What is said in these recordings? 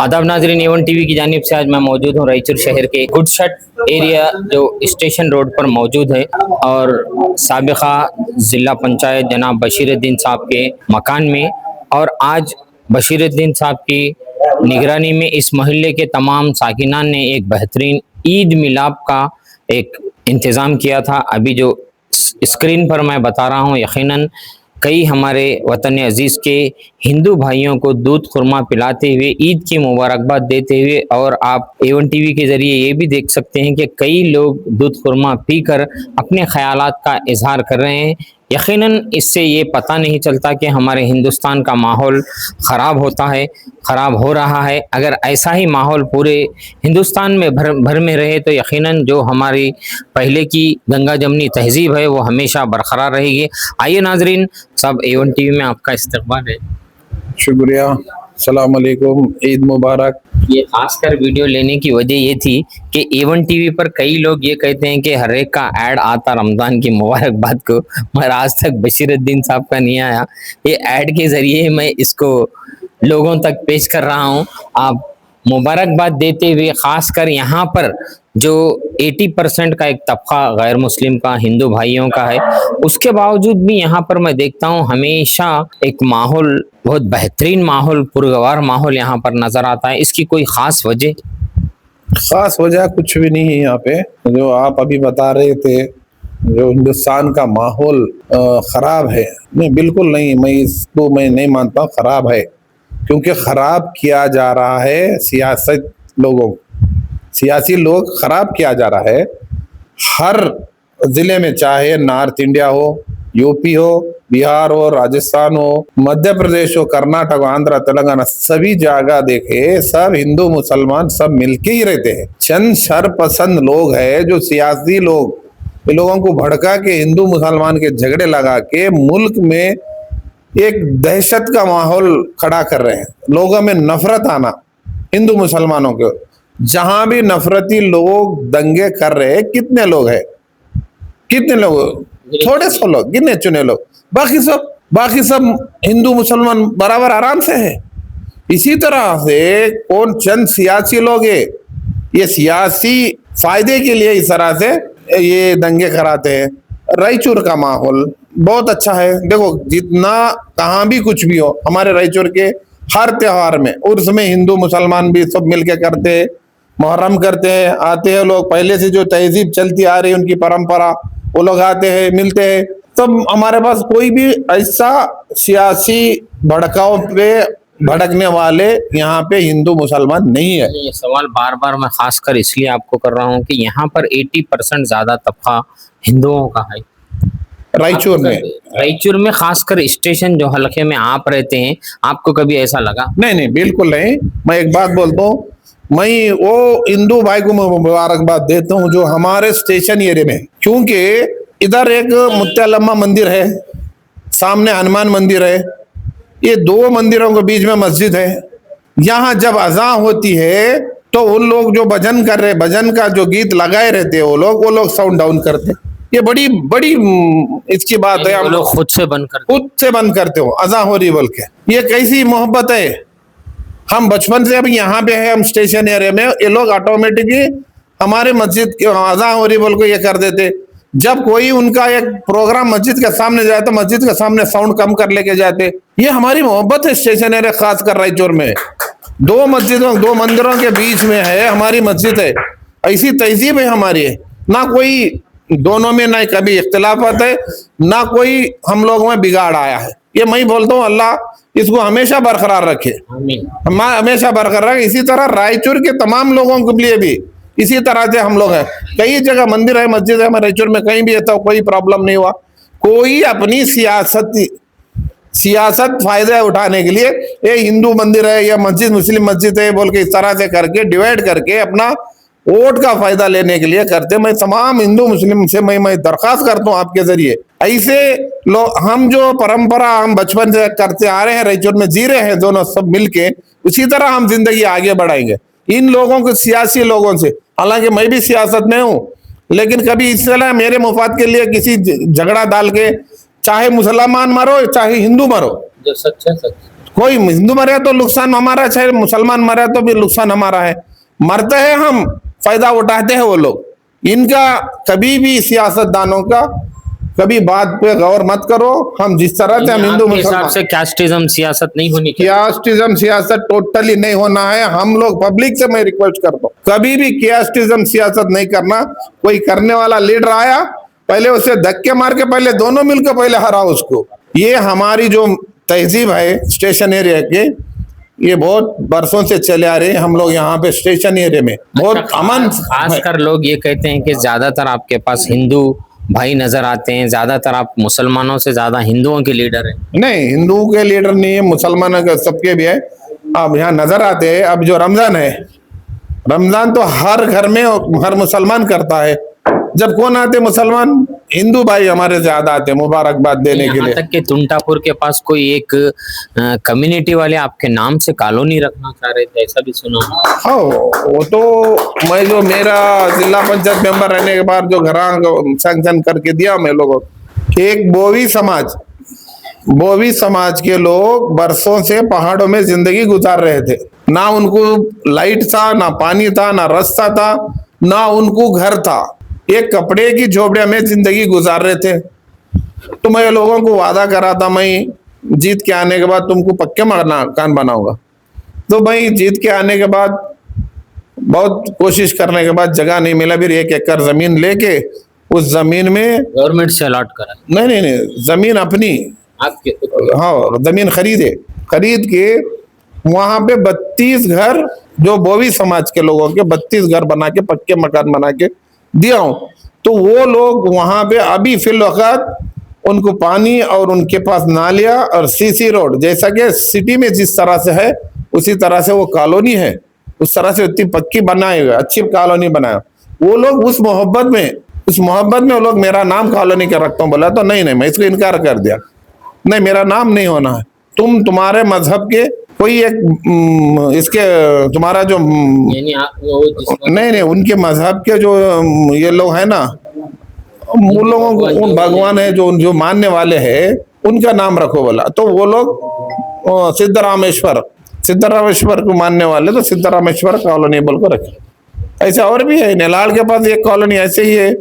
आदाब नाजरीन, Avon TV की जानिब से आज मैं मौजूद हूँ रायचूर शहर के गुडशट एरिया जो स्टेशन रोड पर मौजूद है और साबिका ज़िला पंचायत जनाब बशीरुद्दीन साहब के मकान में। और आज बशीरुद्दीन साहब की निगरानी में इस मोहल्ले के तमाम साकिनान ने एक बेहतरीन ईद मिलाप का एक इंतज़ाम किया था। अभी जो स्क्रीन पर मैं बता रहा हूँ, यकीनन कई हमारे वतन अजीज़ के हिंदू भाइयों को दूध खुरमा पिलाते हुए ईद की मुबारकबाद देते हुए, और आप एवन टीवी के ज़रिए ये भी देख सकते हैं कि कई लोग दूध खुरमा पीकर अपने ख्यालात का इजहार कर रहे हैं। यकीनन इससे ये पता नहीं चलता कि हमारे हिंदुस्तान का माहौल ख़राब होता है, ख़राब हो रहा है। अगर ऐसा ही माहौल पूरे हिंदुस्तान में भर में रहे तो यकीनन जो हमारी पहले की गंगा जमनी तहजीब है वो हमेशा बरकरार रहेगी। आइए नाजरीन, सब एवन टीवी में आपका इस्तकबाल है। शुक्रिया, सलाम अलैकुम, ईद मुबारक। ये खासकर वीडियो लेने की वजह ये थी कि एवन टीवी पर कई लोग ये कहते हैं कि हर एक का ऐड आता रमज़ान की मुबारकबाद को, मगर आज तक बशीरुद्दीन साहब का नहीं आया। ये ऐड के ज़रिए मैं इसको लोगों तक पेश कर रहा हूँ। आप मुबारकबाद देते हुए, ख़ासकर यहाँ पर जो 80% का एक तबका गैर मुस्लिम का, हिंदू भाइयों का है, उसके बावजूद भी यहाँ पर मैं देखता हूँ हमेशा एक माहौल, बहुत बेहतरीन माहौल, पुरगवार माहौल यहाँ पर नज़र आता है। इसकी कोई ख़ास वजह? खास वजह कुछ भी नहीं है। यहाँ पे जो आप अभी बता रहे थे, जो हिंदुस्तान का माहौल खराब है, नहीं, बिल्कुल नहीं। मैं नहीं मानता खराब है, क्योंकि खराब किया जा रहा है सियासी लोग खराब किया जा रहा है। हर जिले में, चाहे नॉर्थ इंडिया हो, यूपी हो, बिहार हो, राजस्थान हो, मध्य प्रदेश हो, कर्नाटक, आंध्र, तेलंगाना, सभी जगह देखे सब हिंदू मुसलमान सब मिलके ही रहते हैं। चंद शरपसंद लोग हैं जो सियासी लोग, लोगों को भड़का के हिंदू मुसलमान के झगड़े लगा के मुल्क में एक दहशत का माहौल खड़ा कर रहे हैं। लोगों में नफरत आना, हिंदू मुसलमानों के, जहां भी नफरती लोग दंगे कर रहे हैं, कितने लोग हैं? कितने लोग? थोड़े से लोग, गिने चुने लोग। बाकी सब हिंदू मुसलमान बराबर आराम से है। इसी तरह से कौन चंद सियासी लोग है, ये सियासी फायदे के लिए इस तरह से ये दंगे कराते हैं। रायचूर का माहौल बहुत अच्छा है। देखो, जितना कहाँ भी कुछ भी हो, हमारे रायचूर के हर त्योहार में, उर्स में हिंदू मुसलमान भी सब मिलके करते हैं, मुहर्रम करते हैं, आते हैं लोग। पहले से जो तहजीब चलती आ रही है, उनकी परंपरा, वो लोग आते हैं, मिलते हैं। तब हमारे पास कोई भी ऐसा सियासी भड़काव पे भड़कने वाले यहाँ पे हिंदू मुसलमान नहीं है। ये सवाल बार बार मैं खासकर इसलिए आपको कर रहा हूँ कि यहाँ पर 80% ज्यादा तबका हिंदुओं का है रायचूर में खासकर स्टेशन जो हलके में आप रहते हैं, आपको कभी ऐसा लगा? नहीं, बिल्कुल नहीं। मैं एक बात बोलता हूँ, मैं वो हिंदू भाई को मुबारकबाद देता हूँ जो हमारे स्टेशन एरिया में, क्योंकि इधर एक मुत्यालम्मा मंदिर है, सामने हनुमान मंदिर है, ये दो मंदिरों के बीच में मस्जिद है। यहाँ जब अज़ान होती है तो उन लोग जो भजन कर रहे, भजन का जो गीत लगाए रहते हैं, वो लोग साउंड डाउन करते। ये बड़ी इसकी बात है। हम लोग खुद से बंद करते हो, अज़ान हो रही बोल के। ये कैसी मोहब्बत है? हम बचपन से अभी यहाँ पे है, हम स्टेशन एरिया में, ये लोग ऑटोमेटिकली हमारे मस्जिद की अज़ान हो रही बोल को ये कर देते। जब कोई उनका एक प्रोग्राम मस्जिद के सामने जाए तो मस्जिद के सामने साउंड कम कर लेके जाते। ये हमारी मोहब्बत है स्टेशन एरिया, खास कर रायचूर में। दो मंदिरों के बीच में है हमारी मस्जिद है। ऐसी तहजीब है हमारी, ना कोई दोनों में ना कभी इख्तिलाफत है, ना कोई हम लोगों में बिगाड़ आया है। ये मैं बोलता हूँ, अल्लाह इसको हमेशा बरकरार रखे, हमेशा बरकरार रखे। इसी तरह रायचूर के तमाम लोगों के लिए भी इसी तरह से हम लोग हैं। कई जगह मंदिर है, मस्जिद है हमारे रायचूर में, कहीं भी है तो कोई प्रॉब्लम नहीं हुआ। कोई अपनी सियासत फायदा उठाने के लिए ये हिंदू मंदिर है या मस्जिद मुस्लिम मस्जिद है बोल के इस तरह से करके डिवाइड करके अपना वोट का फायदा लेने के लिए करते। मैं तमाम हिंदू मुस्लिम से मैं दरख्वास्त करता हूँ आपके जरिए, ऐसे लोग, हम जो परंपरा हम बचपन से करते आ रहे हैं, रायचूर में जी रहे हैं दोनों सब मिलके, उसी तरह हम जिंदगी आगे बढ़ाएंगे। इन लोगों को, सियासी लोगों से, हालांकि मैं भी सियासत में हूँ, लेकिन कभी इस तरह मेरे मुफाद के लिए किसी झगड़ा डाल के, चाहे मुसलमान मरो चाहे हिंदू मरो, जो सच है सच, कोई हिंदू मरे तो नुकसान हमारा, चाहे मुसलमान मरे तो भी नुकसान हमारा है। मरते हैं हम, फायदा उठाते हैं वो लोग। इनका कभी भी सियासतदानों का कभी बात पे गौर मत करो। हम जिस तरह से हम हिंदू आपके हिसाब मुसलमान, से कैस्टिज्म सियासत नहीं होनी चाहिए। कैस्टिज्म सियासत टोटली नहीं होना है। हम लोग पब्लिक से मैं रिक्वेस्ट करता हूँ, कभी भी कैस्टिज्म सियासत नहीं करना। कोई करने वाला लीडर आया, पहले उसे धक्के मार के पहले दोनों मिलकर पहले हराओ उसको। ये हमारी जो तहजीब है स्टेशन एरिया के, ये बहुत बरसों से चले आ रहे हैं। हम लोग यहाँ पे स्टेशन एरिया में बहुत अमन। खासकर लोग ये कहते हैं कि ज्यादातर आपके पास हिंदू भाई नजर आते हैं, ज्यादातर आप मुसलमानों से ज्यादा हिंदुओं के लीडर हैं। नहीं, हिंदुओं के लीडर नहीं है, मुसलमानों के सबके भी है। अब यहाँ नजर आते हैं। अब जो रमजान है, रमजान तो हर घर में हर मुसलमान करता है। जब कौन आते मुसलमान, हिंदू भाई हमारे ज्यादा आते मुबारकबाद देने के यहाँ लिए। तक कि टुंटापुर के पास कोई एक कम्युनिटी वाले आपके नाम से कॉलोनी रखना चाह रहे थे, ऐसा भी सुना। हाँ, वो तो मैं जो मेरा जिला पंचायत मेंबर रहने के बाद जो घर सैंक्शन करके दिया मैं लोगों को, एक बोवी समाज के लोग बरसों से पहाड़ों में जिंदगी गुजार रहे थे। ना उनको लाइट था, ना पानी था, ना रास्ता था, ना उनको घर था। एक कपड़े की झोपड़िया में जिंदगी गुजार रहे थे। तो मैं लोगों को वादा करा था, मैं जीत के आने के बाद तुमको पक्के मकान बनाऊंगा। तो भाई जीत के आने के बाद बहुत कोशिश करने के बाद जगह नहीं मिला। फिर 1 एकड़ जमीन लेके उस जमीन में, गवर्नमेंट से अलॉट करा? नहीं, जमीन अपनी आपके? हाँ, जमीन खरीद के वहां पे 32 घर जो बोवी समाज के लोगों के 32 घर बना के पक्के मकान बना के दिया हूं। तो वो लोग वहां पे अभी फिल वक्त उनको पानी और उनके पास नालियां और सीसी रोड, जैसा कि सिटी में जिस तरह से है उसी तरह से वो कॉलोनी है, उस तरह से इतनी पक्की बनाए हुए अच्छी कॉलोनी बनाया। वो लोग उस मोहब्बत में वो लोग मेरा नाम कॉलोनी का रखता हूँ बोला, तो नहीं, मैं इसको इनकार कर दिया। नहीं, मेरा नाम नहीं होना है। तुम्हारे मजहब के कोई एक इसके तुम्हारा जो नहीं, उनके मजहब के जो ये लोग है ना, उन लोगों को उन भगवान है जो मानने वाले हैं उनका नाम रखो बोला। तो वो लोग सिद्धरामेश्वर को मानने वाले तो सिद्धरामेश्वर कॉलोनी बोलकर रखे। ऐसे और भी है, नेलाल के पास एक कॉलोनी ऐसे ही है,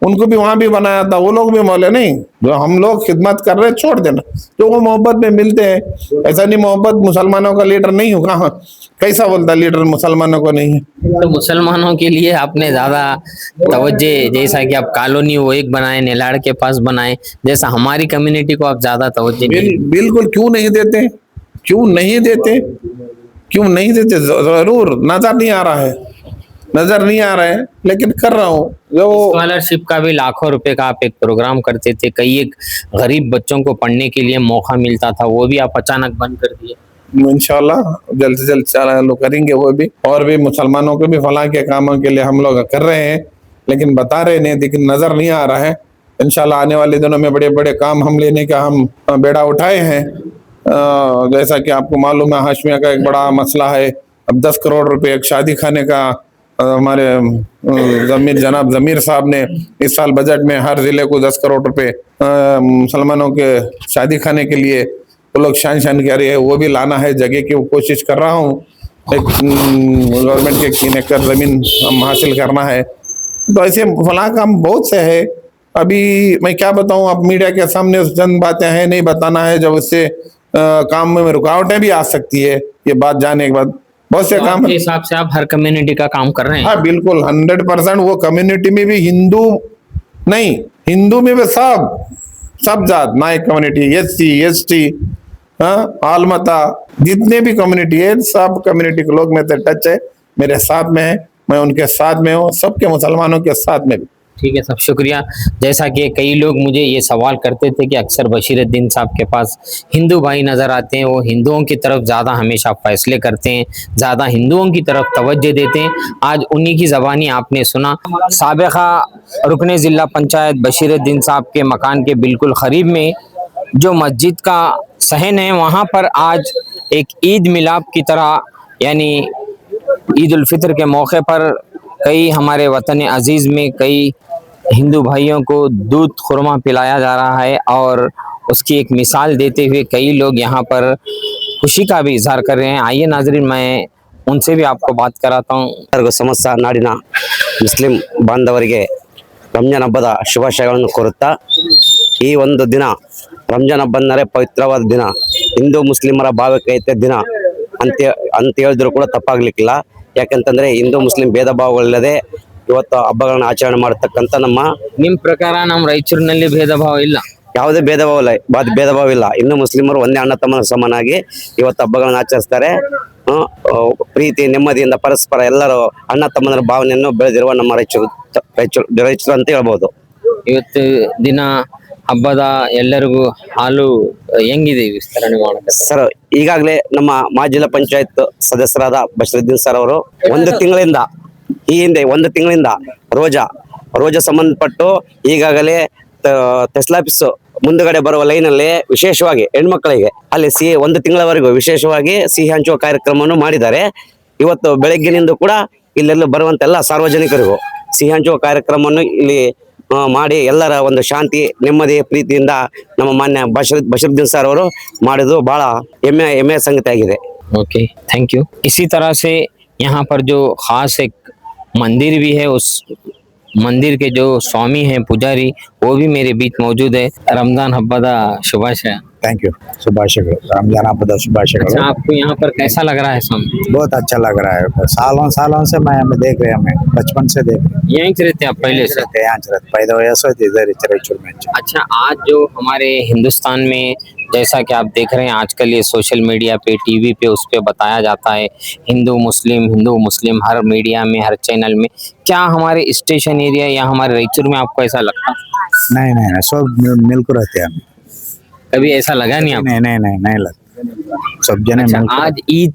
उनको भी वहां भी बनाया था। वो लोग भी बोले नहीं, जो हम लोग खिदमत कर रहे छोड़ देना। तो वो मोहब्बत में मिलते हैं। ऐसा नहीं मोहब्बत मुसलमानों का लीडर नहीं होगा। हाँ, कैसा बोलता लीडर मुसलमानों को नहीं है? तो मुसलमानों के लिए आपने ज्यादा तवज्जे, जैसा कि आप कॉलोनी वो एक बनाए, नेलाड़ के पास बनाए, जैसा हमारी कम्युनिटी को आप ज्यादा तवज्जे बिल्कुल क्यों नहीं देते? जरूर नजर नहीं आ रहा है, लेकिन कर रहा हूँ। जो स्कॉलरशिप का भी लाखों रुपए का आप एक प्रोग्राम करते थे, कई एक गरीब बच्चों को पढ़ने के लिए मौका मिलता था, वो भी आप अचानक बंद कर दिए। इंशाल्लाह जल्द से जल्द चालू करेंगे वो भी। और भी मुसलमानों के भी फलाह के कामों के लिए हम लोग कर रहे हैं, लेकिन बता रहे नहीं, लेकिन नजर नहीं आ रहा है। इंशाल्लाह आने वाले दिनों में बड़े बड़े काम हम लेने का हम बेड़ा उठाए हैं। जैसा कि आपको मालूम है, हाशमिया का एक बड़ा मसला है। अब 10 करोड़ रुपए एक शादी खाने का हमारे जनाब जमीर साहब ने इस साल बजट में हर जिले को 10 करोड़ रुपए मुसलमानों के शादी खाने के लिए वो लोग शान कर रहे हैं। वो भी लाना है जगह की, वो कोशिश कर रहा हूँ। एक गवर्नमेंट के 3 एकड़ जमीन हम हासिल करना है। तो ऐसे फला काम बहुत से है। अभी मैं क्या बताऊं, अब मीडिया के सामने चंद बातें हैं, नहीं बताना है, जब उससे काम में रुकावटें भी आ सकती है। ये बात जाने के बाद बहुत से काम के हिसाब से आप हर कम्युनिटी का काम कर रहे हैं? हाँ बिल्कुल, 100%। वो कम्युनिटी में भी हिंदू में भी सब जात, नायक कम्युनिटी, SC ST, आलमता, जितने भी कम्युनिटी है, सब कम्युनिटी के लोग मेरे टच है, मेरे साथ में है, मैं उनके साथ में हूँ, सबके मुसलमानों के साथ में भी। ठीक है, सब शुक्रिया। जैसा कि कई लोग मुझे ये सवाल करते थे कि अक्सर बशीरुद्दीन साहब के पास हिंदू भाई नज़र आते हैं, वो हिंदुओं की तरफ ज़्यादा हमेशा फैसले करते हैं, ज़्यादा हिंदुओं की तरफ तवज्जो देते हैं। आज उन्हीं की ज़बानी आपने सुना। साबिक़ा रुकने ज़िला पंचायत बशीरुद्दीन साहब के मकान के बिल्कुल करीब में जो मस्जिद का सहन है, वहाँ पर आज एक ईद मिलाप की तरह, यानी ईद उल फितर के मौके पर कई हमारे वतन अजीज़ में कई हिंदू भाइयों को दूध खुरमा पिलाया जा रहा है, और उसकी एक मिसाल देते हुए कई लोग यहाँ पर खुशी का भी इजहार कर रहे हैं। आइए नाजरीन, मैं उनसे भी आपको बात कराता हूँ। ಎಲ್ಲರಿಗೂ ಸಮಸ್ತ ನಾಡಿನ ಮುಸ್ಲಿಂ ಬಾಂಧವರಿಗೆ ರಂಜಾನ್ ಹಬ್ಬದ ಶುಭಾಶಯಗಳನ್ನು ಕೋರುತ್ತಾ, ಈ ಒಂದು ದಿನ ರಂಜಾನ್ ಹಬ್ಬ ಅಂದರೆ ಪವಿತ್ರವಾದ ದಿನ, ಹಿಂದೂ ಮುಸ್ಲಿಮರ ಭಾವೈಕ್ಯತೆ ದಿನ ಅಂತ ಹೇಳಿದ್ರು ಕೂಡ ತಪ್ಪಾಗ್ಲಿಕ್ಕಿಲ್ಲ. ಯಾಕಂತಂದ್ರೆ ಹಿಂದೂ ಮುಸ್ಲಿಂ ಭೇದ ಭಾವಗಳಿಲ್ಲದೆ ಇವತ್ತು ಹಬ್ಬಗಳನ್ನ ಆಚರಣೆ ಮಾಡತಕ್ಕಂಥ ನಿಮ್ ಪ್ರಕಾರ ನಮ್ಮ ರಾಯಚೂರಿನಲ್ಲಿ ಭೇದ ಭಾವ ಇಲ್ಲ, ಯಾವುದೇ ಭೇದ ಭಾವ ಇಲ್ಲ. ಇನ್ನು ಮುಸ್ಲಿಮರು ಒಂದೇ ಅಣ್ಣ ತಮ್ಮನ ಸಮಾನಾಗಿ ಇವತ್ತು ಹಬ್ಬಗಳನ್ನ ಆಚರಿಸ್ತಾರೆ. ಪ್ರೀತಿ ನೆಮ್ಮದಿಯಿಂದ ಪರಸ್ಪರ ಎಲ್ಲರೂ ಅಣ್ಣ ತಮ್ಮನ ಭಾವನೆಯನ್ನು ಬೆಳೆದಿರುವ ನಮ್ಮ ರಾಯಚೂರು ಅಂತ ಹೇಳ್ಬೋದು. ಇವತ್ತು ದಿನ ಹಬ್ಬದ ಎಲ್ಲರಿಗೂ ಹಾಲು ಹೆಂಗಿದೆ ವಿಸ್ತರಣೆ ಮಾಡುತ್ತೆ ಸರ್? ಈಗಾಗಲೇ ನಮ್ಮ ಮಾಜಿ ಜಿಲ್ಲಾ ಪಂಚಾಯತ್ ಸದಸ್ಯರಾದ ಬಶೀರುದ್ದೀನ್ ಸರ್ ಅವರು ಈ ಹಿಂದೆ ಒಂದು ತಿಂಗಳಿಂದ ರೋಜಾ ಸಂಬಂಧಪಟ್ಟು ಈಗಾಗಲೇ ತೆಸ್ಲಾಪಿಸ್ ಮುಂದುಗಡೆ ಬರುವ ಲೈನಲ್ಲಿ ವಿಶೇಷವಾಗಿ ಹೆಣ್ಮಕ್ಳಿಗೆ ಅಲ್ಲಿ ಒಂದು ತಿಂಗಳವರೆಗೂ ವಿಶೇಷವಾಗಿ ಸಿಹಿ ಹಂಚುವ ಕಾರ್ಯಕ್ರಮವನ್ನು ಮಾಡಿದ್ದಾರೆ. ಇವತ್ತು ಬೆಳಗ್ಗಿನಿಂದ ಕೂಡ ಇಲ್ಲೆಲ್ಲ ಬರುವಂತ ಎಲ್ಲ ಸಾರ್ವಜನಿಕರಿಗೂ ಸಿಹಿ ಹಂಚುವ ಕಾರ್ಯಕ್ರಮವನ್ನು ಇಲ್ಲಿ ಮಾಡಿ ಎಲ್ಲರ ಒಂದು ಶಾಂತಿ ನೆಮ್ಮದಿ ಪ್ರೀತಿಯಿಂದ ನಮ್ಮ ಮಾನ್ಯ ಬಶೀರುದ್ದೀನ್ ಸರ್ ಅವರು ಮಾಡಿದ್ದು ಬಹಳ ಹೆಮ್ಮೆಯ ಸಂಗತಿ ಆಗಿದೆ. Okay, thank you. इसी तरह से यहाँ पर जो खास एक मंदिर भी है, उस मंदिर के जो स्वामी हैं पुजारी, वो भी मेरे बीच मौजूद है। रमजान हब्बद शुभाशय। थैंक यू, शुभाशय। रमजान हब्बद शुभाशय। अच्छा, आपको यहाँ पर कैसा लग रहा है स्वामी? बहुत अच्छा लग रहा है। सालों से मैं हमें देख रहे, हमें बचपन से देख रहे। यहीं से रहते आप पहले से? यहाँ से पैदा हुए सो इधर रायचूर में। अच्छा, आज जो हमारे हिंदुस्तान में जैसा कि आप देख रहे हैं आजकल ये सोशल मीडिया पे, टीवी पे, उस पे बताया जाता है हिंदू मुस्लिम हर मीडिया में, हर चैनल में। क्या हमारे स्टेशन एरिया या हमारे रायचूर में आपको ऐसा लगता? नहीं, सब मिलकर रहते हैं। कभी ऐसा लगा नहीं आपको? नहीं लगता। सब जने अच्छा, आज ईद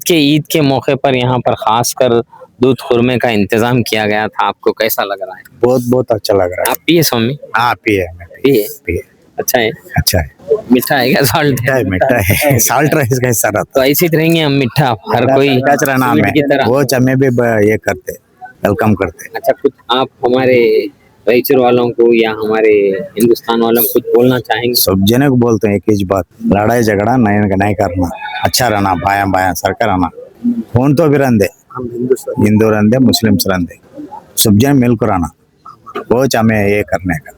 के मौके पर यहाँ पर खासकर दूध खुरमे का इंतजाम किया गया था, आपको कैसा लग रहा है? बहुत अच्छा लग रहा है। आप पिए स्वामी? हाँ, पिए। अच्छा है? अच्छा है। मीठा है क्या? सॉल्ट है? मीठा है। साल्ट राइस का हिस्सा रहता तो ऐसे ही रहेंगे हम मीठा, हर कोई नाम स्वीट की है तरह। वो हमें भी ये करते, वेलकम करते। अच्छा, कुछ आप हमारे रायचूर वालों को या हमारे हिंदुस्तान वालों को कुछ बोलना चाहेंगे? सब जने को बोलते हैं एक ही बात, लड़ाई झगड़ा नहीं करना, अच्छा रहना, बाया सरकार रहना। फोन तो भी रहते, हिंदू रहते, मुस्लिम रहते, सब जन मिलकर रहना, वो हमें ये करने का।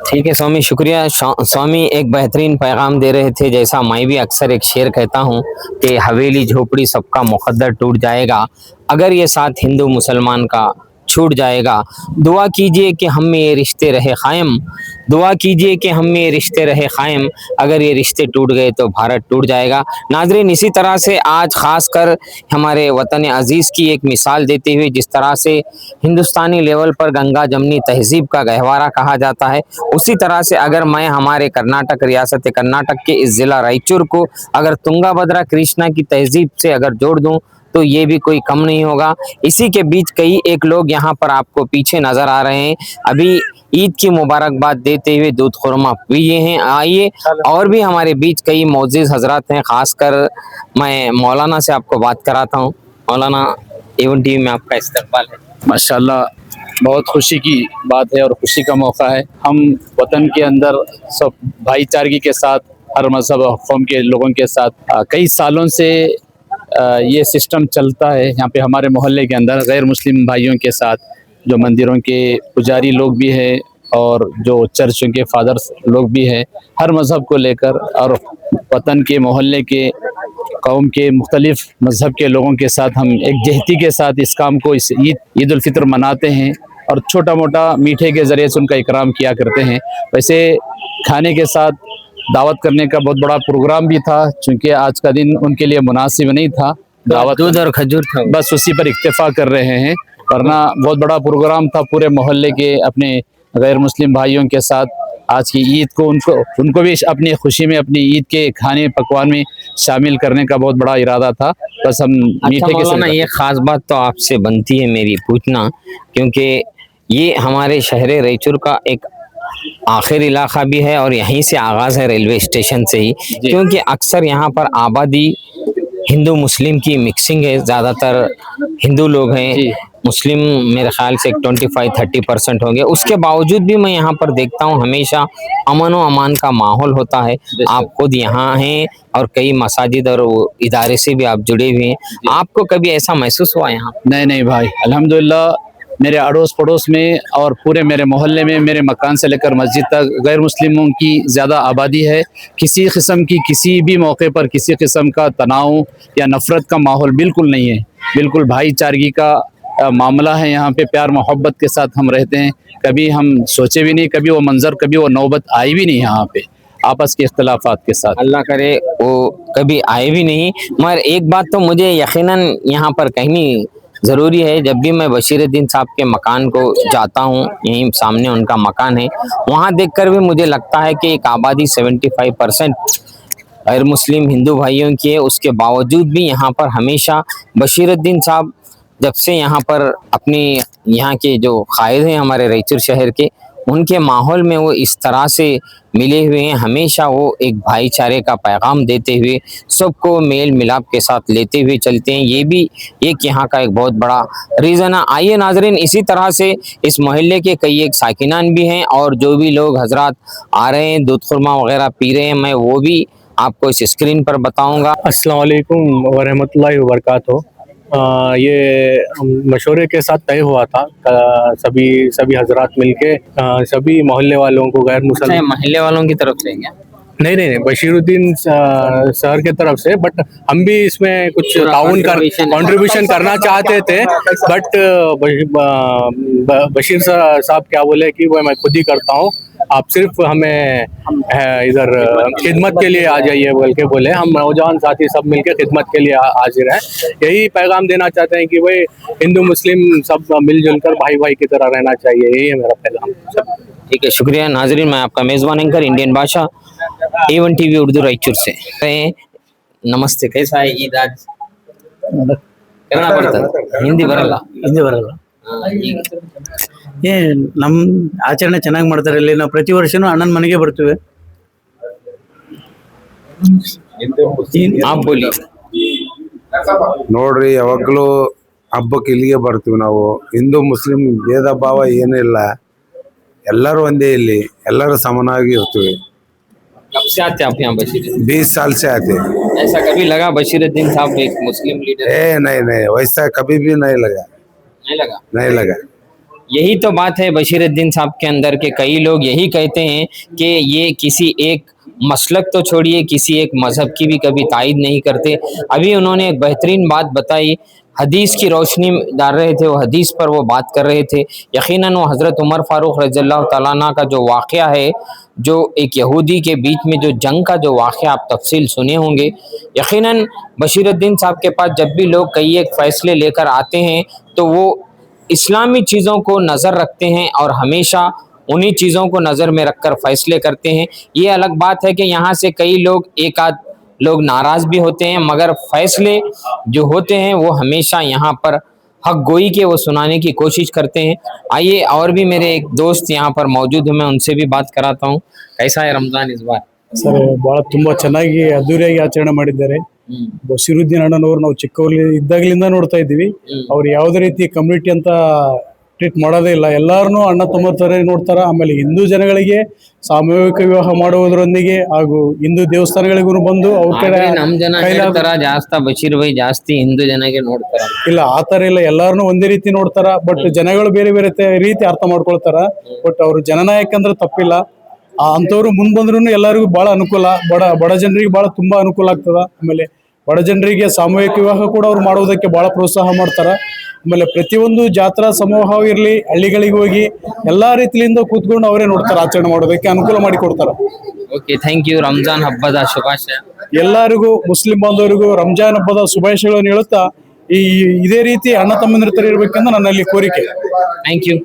ठीक है स्वामी, शुक्रिया। स्वामी एक बेहतरीन पैगाम दे रहे थे। जैसा मैं भी अक्सर एक शेर कहता हूँ कि हवेली झोपड़ी सबका मुकद्दर टूट जाएगा अगर ये साथ हिंदू मुसलमान का छूट जाएगा। दुआ कीजिए कि हम में ये रिश्ते रहे कायम, दुआ कीजिए कि हम में ये रिश्ते रहे कायम, अगर ये रिश्ते टूट गए तो भारत टूट जाएगा। नाजरीन, इसी तरह से आज खासकर हमारे वतन अजीज़ की एक मिसाल देते हुए जिस तरह से हिंदुस्तानी लेवल पर गंगा जमनी तहजीब का गहवारा कहा जाता है, उसी तरह से अगर मैं हमारे कर्नाटक, रियासत कर्नाटक के इस ज़िला रायचूर को अगर तुंगाभद्रा कृष्णा की तहजीब से अगर जोड़ दूँ तो ये भी कोई कम नहीं होगा। इसी के बीच कई एक लोग यहाँ पर आपको पीछे नजर आ रहे हैं, अभी ईद की मुबारकबाद देते हुए दूध खुरमा पिए हैं। आइए, और भी हमारे बीच कई मौजूद हजरात हैं, खासकर मैं मौलाना से आपको बात कराता हूँ। मौलाना, एवन टीवी में आपका इस्तकबाल है। माशाल्लाह, बहुत खुशी की बात है और खुशी का मौका है। हम वतन के अंदर सब भाईचारगी के साथ, हर मजहब और कौम के लोगों के साथ कई सालों से ये सिस्टम चलता है। यहाँ पे हमारे मोहल्ले के अंदर गैर मुस्लिम भाइयों के साथ जो मंदिरों के पुजारी लोग भी हैं और जो चर्चों के फादर्स लोग भी हैं, हर मज़हब को लेकर और वतन के मोहल्ले के कौम के मुख्तलिफ मज़हब के लोगों के साथ हम एक जहती के साथ इस काम को, इस ईद उल फितर मनाते हैं और छोटा मोटा मीठे के ज़रिए से उनका इकराम किया करते हैं। वैसे खाने के साथ दावत करने का बहुत बड़ा प्रोग्राम भी था, चूँकि आज का दिन उनके लिए मुनासिब नहीं था। दावत दूध और खजूर था, बस उसी पर इक्तफा कर रहे हैं, वरना बहुत बड़ा प्रोग्राम था पूरे मोहल्ले के अपने गैर मुस्लिम भाइयों के साथ। आज की ईद को उनको भी अपनी खुशी में, अपनी ईद के खाने पकवान में शामिल करने का बहुत बड़ा इरादा था। बस हम मीठे के साथ ये खास बात तो आपसे बनती है मेरी पूछना, क्योंकि ये हमारे शहर रायचूर का एक आखिर इलाका भी है और यहीं से आगाज है रेलवे स्टेशन से ही, क्योंकि अक्सर यहाँ पर आबादी हिंदू मुस्लिम की मिक्सिंग है, ज़्यादातर हिंदू लोग हैं, मुस्लिम मेरे ख्याल से 25-30% होंगे। उसके बावजूद भी मैं यहाँ पर देखता हूँ हमेशा अमन व अमान का माहौल होता है। आप खुद यहाँ हैं और कई मसाजिद और वो इदारे से भी आप जुड़े हुए हैं, आपको कभी ऐसा महसूस हुआ यहाँ? नहीं नहीं भाई, अल्हम्दुलिल्लाह मेरे अड़ोस पड़ोस में और पूरे मेरे मोहल्ले में, मेरे मकान से लेकर मस्जिद तक गैर मुस्लिमों की ज़्यादा आबादी है। किसी किस्म की किसी भी मौके पर किसी किस्म का तनाव या नफ़रत का माहौल बिल्कुल नहीं है। बिल्कुल भाईचारगी का मामला है यहाँ पे, प्यार मोहब्बत के साथ हम रहते हैं। कभी हम सोचे भी नहीं, कभी वो मंजर, कभी वो नौबत आई भी नहीं यहाँ पे आपस के इख्तलाफात के साथ। अल्लाह करे वो कभी आए भी नहीं। मगर एक बात तो मुझे यकीनन यहाँ पर कहनी ज़रूरी है, जब भी मैं बशीरुद्दीन साहब के मकान को जाता हूँ, यहीं सामने उनका मकान है, वहाँ देखकर भी मुझे लगता है कि एक आबादी 75% गैर मुस्लिम हिंदू भाइयों की है। उसके बावजूद भी यहाँ पर हमेशा बशीरुद्दीन साहब जब से यहाँ पर अपनी यहाँ के जो कायद हैं हमारे रायचूर शहर के, उनके माहौल में वो इस तरह से मिले हुए हैं। हमेशा वो एक भाईचारे का पैगाम देते हुए सबको मेल मिलाप के साथ लेते हुए चलते हैं। ये भी एक यहाँ का एक बहुत बड़ा रीज़न है। आइए नाजरीन, इसी तरह से इस मोहल्ले के कई एक साकिनान भी हैं और जो भी लोग हजरात आ रहे हैं दूध खुरमा वगैरह पी रहे हैं, मैं वो भी आपको इस स्क्रीन पर बताऊँगा। अस्सलाम वालेकुम वरहमतुल्लाहि वबरकातुहू। ये मशवरे के साथ तय हुआ था, सभी हजरात मिलके सभी मोहल्ले वालों को, गैर मुसलमान मोहल्ले वालों की तरफ से क्या? नहीं, बशीरुद्दीन शहर के तरफ से, बट हम भी इसमें कुछ ताउन कंट्रीब्यूशन करना चाहते थे, बट बशीर साहब क्या बोले कि वो मैं खुद ही करता हूँ, आप सिर्फ हमें इधर खिदमत के लिए आ जाइए बोल के बोले। हम नौजवान साथी सब मिलके खिदमत के लिए हाजिर हैं। यही पैगाम देना चाहते हैं कि भाई हिंदू मुस्लिम सब मिलजुल कर भाई भाई की तरह रहना चाहिए, यही है मेरा पैगाम। ठीक है, शुक्रिया नाजरीन, मैं आपका मेज़बान एंकर इंडियन भाषा A1 TV उर्दू रायचूर से। नमस्ते, कैसा है ईद आज? करना पड़ता है हिंदी बरला ಏ ನಮ್ಮ ಆಚರಣೆ ಚೆನ್ನಾಗಿ ಮಾಡ್ತಾರೆ ಇಲ್ಲಿ. ನಾವು ಪ್ರತಿ ವರ್ಷನೂ ಅಣ್ಣನ ಮನೆಗೆ ಬರ್ತೀವಿ. आप बोलिए। ನೋಡ್ರಿ, ಯಾವಾಗಲೂ ಹಬ್ಬಕ್ಕೆ ಇಲ್ಲಿಗೆ ಬರ್ತೀವಿ ನಾವು. ಹಿಂದೂ ಮುಸ್ಲಿಂ ಭೇದ ಭಾವ ಏನಿಲ್ಲ, ಎಲ್ಲರೂ ಒಂದೇ, ಇಲ್ಲಿ ಎಲ್ಲರೂ ಸಮನಾಗಿ ಇರ್ತೀವಿ। कब से आते हैं आप यहाँ बशीरुद्दीन? 20 साल से आते हैं। ऐसा कभी लगा बशीरुद्दीन साहब एक मुस्लिम लीडर? नहीं, वैसा कभी भी नहीं लगा। नहीं लगा। यही तो बात है बशीरुद्दीन साहब के अंदर के कई लोग यही कहते हैं कि ये किसी एक मसलक तो छोड़िए, किसी एक मजहब की भी कभी तायद नहीं करते। अभी उन्होंने एक बेहतरीन बात बताई, हदीस की रोशनी डाल रहे थे, वो हदीस पर वो बात कर रहे थे। यकीनन वो हज़रत उमर फ़ारूक रज़ियल्लाहु तआला अन्हु का जो वाक़या है, जो एक यहूदी के बीच में जो जंग का जो वाक़या आप तफसील सुने होंगे। यकीनन बशीरुद्दीन साहब के पास जब भी लोग कई एक फ़ैसले लेकर आते हैं तो वो इस्लामी चीज़ों को नज़र रखते हैं और हमेशा उन्हीं चीज़ों को नज़र में रखकर फ़ैसले करते हैं। ये अलग बात है कि यहाँ से कई लोग, एक आध लोग नाराज़ भी होते हैं, मगर फ़ैसले जो होते हैं वो हमेशा यहाँ पर हक गोई के वो सुनाने की कोशिश करते हैं। आइए, और भी मेरे एक दोस्त यहाँ पर मौजूद हैं, मैं उनसे भी बात कराता हूँ। कैसा है रमज़ान इस बार? ಸರ್, ಬಹಳ ತುಂಬಾ ಚೆನ್ನಾಗಿ ಅದ್ದೂರಿಯಾಗಿ ಆಚರಣೆ ಮಾಡಿದ್ದಾರೆ। ಬಶೀರುದ್ದೀನ್ ಅಣ್ಣನವರು ನಾವು ಚಿಕ್ಕವರಲ್ಲಿ ಇದ್ದಾಗಲಿಂದ ನೋಡ್ತಾ ಇದ್ದೀವಿ, ಅವ್ರು ಯಾವುದೇ ರೀತಿ ಕಮ್ಯುನಿಟಿ ಅಂತ ಟ್ರೀಟ್ ಮಾಡೋದೇ ಇಲ್ಲ, ಎಲ್ಲಾರನ್ನೂ ಅಣ್ಣ ತಮ್ಮ ತರ ನೋಡ್ತಾರ। ಆಮೇಲೆ ಹಿಂದೂ ಜನಗಳಿಗೆ ಸಾಮೂಹಿಕ ವಿವಾಹ ಮಾಡುವುದರೊಂದಿಗೆ ಹಾಗೂ ಹಿಂದೂ ದೇವಸ್ಥಾನಗಳಿಗೂ ಬಂದು ಅವ್ರ ಕಡೆ ನಮ್ಮ ಜನ ಹೇಳ್ತಾರ ಜಾಸ್ತಿ ಬಶೀರ್ ಭಾಯಿ ಜಾಸ್ತಿ ಹಿಂದೂ ಜನಗೆ ನೋಡ್ತಾರ, ಇಲ್ಲ ಆತರ ಇಲ್ಲ, ಎಲ್ಲಾರನ್ನೂ ಒಂದೇ ರೀತಿ ನೋಡ್ತಾರ। ಬಟ್ ಜನಗಳು ಬೇರೆ ಬೇರೆ ರೀತಿ ಅರ್ಥ ಮಾಡ್ಕೊಳ್ತಾರ। ಬಟ್ ಅವ್ರು ಜನನಾಯಕ ಅಂದ್ರೆ ತಪ್ಪಿಲ್ಲ, ಅಂತವ್ರು ಮುಂದ್ ಬಂದ್ರು ಎಲ್ಲರಿಗೂ ಬಹಳ ಅನುಕೂಲ, ಬಡ ಜನರಿಗೆ ಬಹಳ ತುಂಬಾ ಅನುಕೂಲ ಆಗ್ತದ। ಆಮೇಲೆ ಬಡ ಜನರಿಗೆ ಸಾಮೂಹಿಕ ವಿವಾಹ ಕೂಡ ಅವ್ರು ಮಾಡುವುದಕ್ಕೆ ಬಹಳ ಪ್ರೋತ್ಸಾಹ ಮಾಡ್ತಾರ। ಆಮೇಲೆ ಪ್ರತಿಯೊಂದು ಜಾತ್ರಾ ಸಮೂಹ ಇರ್ಲಿ, ಹಳ್ಳಿಗಳಿಗೆ ಹೋಗಿ ಎಲ್ಲಾ ರೀತಿಯಿಂದ ಕೂತ್ಕೊಂಡು ಅವರೇ ನೋಡ್ತಾರೆ, ಆಚರಣೆ ಮಾಡೋದಕ್ಕೆ ಅನುಕೂಲ ಮಾಡಿ ಕೊಡ್ತಾರ। Okay, thank you. ರಂಜಾನ್ ಹಬ್ಬದ ಶುಭಾಶಯ ಎಲ್ಲರಿಗೂ, ಮುಸ್ಲಿಂ ಬಾಂಧವರಿಗೂ ರಂಜಾನ್ ಹಬ್ಬದ ಶುಭಾಶಯಗಳನ್ನು ಹೇಳುತ್ತಾ, ಇದೇ ರೀತಿ ಅಣ್ಣ ತಮ್ಮಂದಿರ ತರ ಇರ್ಬೇಕಂತ ನನ್ನಲ್ಲಿ ಕೋರಿಕೆ। Thank you.